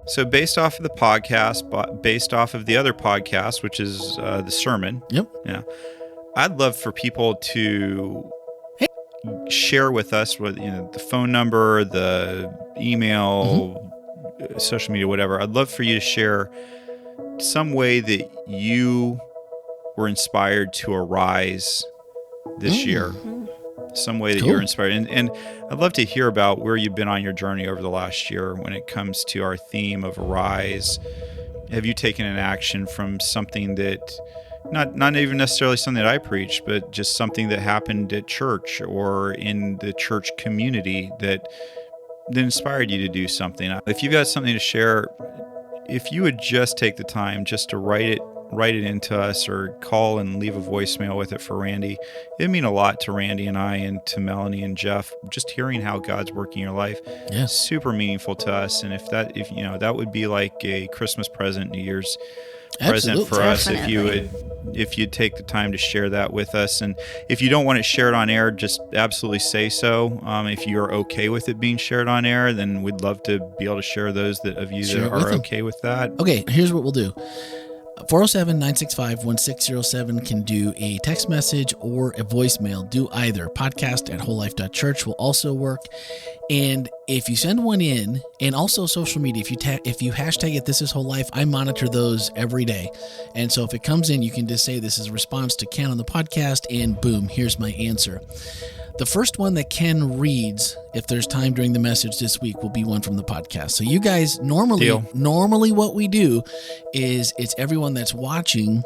So based off of the podcast, but based off of the other podcast, which is the sermon. Yep. Yeah. I'd love for people to share with us with the phone number, the email, social media, whatever. I'd love for you to share some way that you were inspired to arise this year. Some way that you're inspired. And I'd love to hear about where you've been on your journey over the last year when it comes to our theme of arise. Have you taken an action from something that, not even necessarily something that I preached, but just something that happened at church or in the church community that inspired you to do something? If you've got something to share, if you would just take the time just to write it into us or call and leave a voicemail with it for Randy. It'd mean a lot to Randy and I and to Melanie and Jeff, just hearing how God's working your life. Yeah. Super meaningful to us. And if that would be like a Christmas present, New Year's present for us, if you'd take the time to share that with us. And if you don't want it shared on air, just absolutely say so. If you're okay with it being shared on air, then we'd love to be able to share those that are okay with that. Okay, here's what we'll do. 407-965-1607 can do a text message or a voicemail. Do either. podcast@wholelife.church will also work. And if you send one in, and also social media, if you hashtag it This Is WholeLife, I monitor those every day. And so if it comes in, you can just say this is a response to Ken on the podcast, and boom, here's my answer. The first one that Ken reads, if there's time during the message this week, will be one from the podcast. So you guys, normally what we do is it's everyone that's watching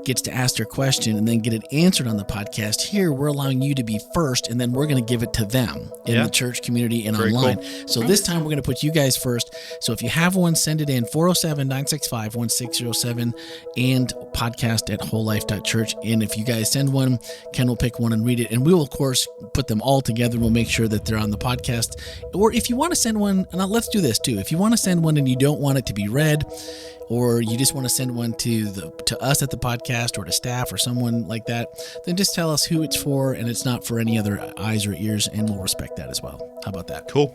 gets to ask their question and then get it answered on the podcast. Here, we're allowing you to be first, and then we're going to give it to them in the church community and very online. Cool. So this time, we're going to put you guys first. So if you have one, send it in 407-965-1607 and podcast@wholelife.church. And if you guys send one, Ken will pick one and read it. And we will, of course, put them all together. We'll make sure that they're on the podcast. Or if you want to send one, and let's do this too. If you want to send one and you don't want it to be read, or you just want to send one to us at the podcast or to staff or someone like that, then just tell us who it's for, and it's not for any other eyes or ears, and we'll respect that as well. How about that? Cool.